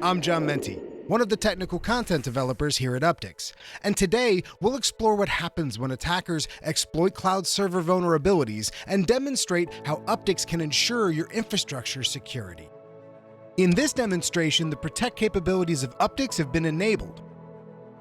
I'm John Menti, one of the technical content developers here at Uptycs, and today we'll explore what happens when attackers exploit cloud server vulnerabilities and demonstrate how Uptycs can ensure your infrastructure security. In this demonstration, the protect capabilities of Uptycs have been enabled.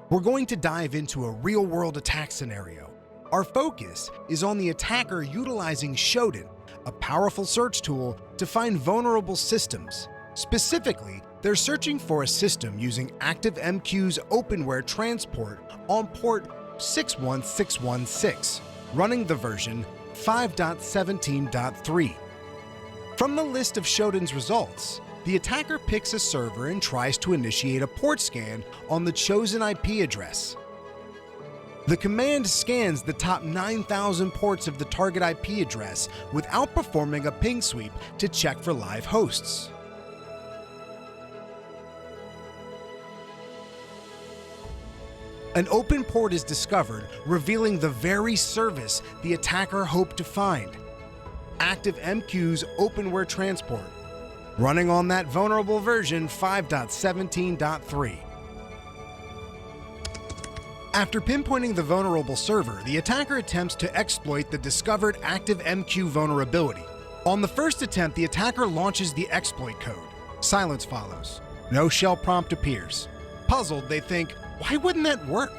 We're going to dive into a real-world attack scenario. Our focus is on the attacker utilizing Shodan, a powerful search tool to find vulnerable systems. Specifically, they're searching for a system using ActiveMQ's openware transport on port 61616, running the version 5.17.3. From the list of Shodan's results, the attacker picks a server and tries to initiate a port scan on the chosen IP address. The command scans the top 9,000 ports of the target IP address without performing a ping sweep to check for live hosts. An open port is discovered, revealing the very service the attacker hoped to find: ActiveMQ's openware transport, running on that vulnerable version 5.17.3. After pinpointing the vulnerable server, the attacker attempts to exploit the discovered ActiveMQ vulnerability. On the first attempt, the attacker launches the exploit code. Silence follows. No shell prompt appears. Puzzled, they think, why wouldn't that work?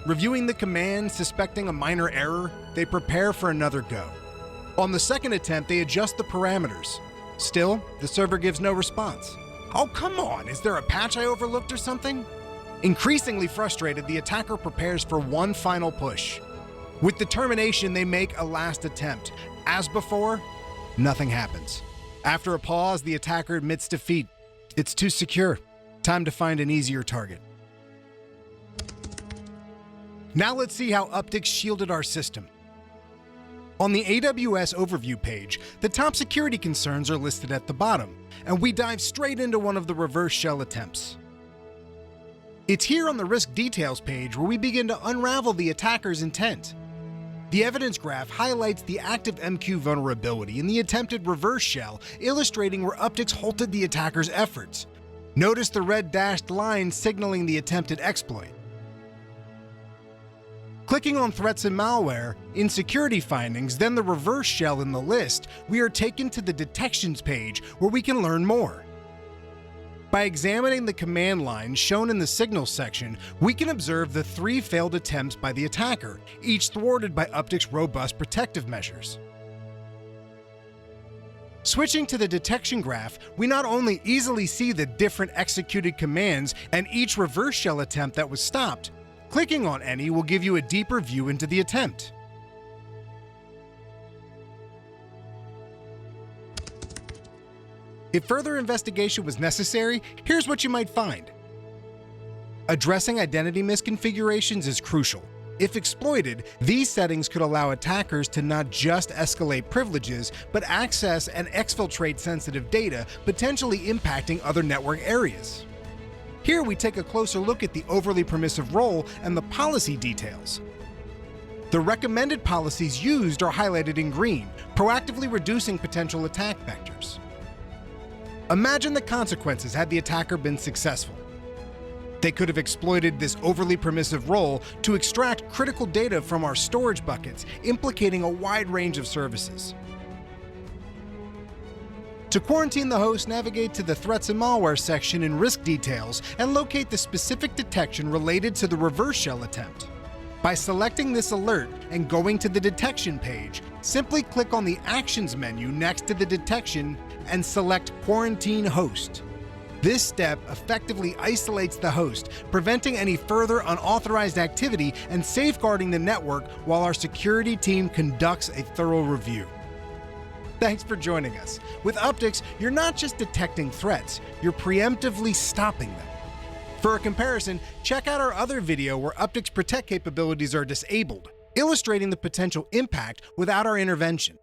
Reviewing the command, suspecting a minor error, they prepare for another go. On the second attempt, they adjust the parameters. Still, the server gives no response. Oh, come on, is there a patch I overlooked or something? Increasingly frustrated, the attacker prepares for one final push. With determination, they make a last attempt. As before, nothing happens. After a pause, the attacker admits defeat. It's too secure. Time to find an easier target. Now let's see how Uptycs shielded our system. On the AWS overview page, the top security concerns are listed at the bottom, and we dive straight into one of the reverse shell attempts. It's here on the risk details page where we begin to unravel the attacker's intent. The evidence graph highlights the ActiveMQ vulnerability in the attempted reverse shell, illustrating where Uptycs halted the attacker's efforts. Notice the red dashed line signaling the attempted exploit. Clicking on Threats and Malware, in Security Findings, then the reverse shell in the list, we are taken to the Detections page where we can learn more. By examining the command line shown in the Signals section, we can observe the 3 failed attempts by the attacker, each thwarted by Uptycs' robust protective measures. Switching to the detection graph, we not only easily see the different executed commands and each reverse shell attempt that was stopped, clicking on any will give you a deeper view into the attempt. If further investigation was necessary, here's what you might find. Addressing identity misconfigurations is crucial. If exploited, these settings could allow attackers to not just escalate privileges, but access and exfiltrate sensitive data, potentially impacting other network areas. Here we take a closer look at the overly permissive role and the policy details. The recommended policies used are highlighted in green, proactively reducing potential attack vectors. Imagine the consequences had the attacker been successful. They could have exploited this overly permissive role to extract critical data from our storage buckets, implicating a wide range of services. To quarantine the host, navigate to the Threats and Malware section in Risk Details and locate the specific detection related to the reverse shell attempt. By selecting this alert and going to the Detection page, simply click on the Actions menu next to the detection and select Quarantine Host. This step effectively isolates the host, preventing any further unauthorized activity and safeguarding the network while our security team conducts a thorough review. Thanks for joining us. With Uptycs, you're not just detecting threats, you're preemptively stopping them. For a comparison, check out our other video where Uptycs Protect capabilities are disabled, illustrating the potential impact without our intervention.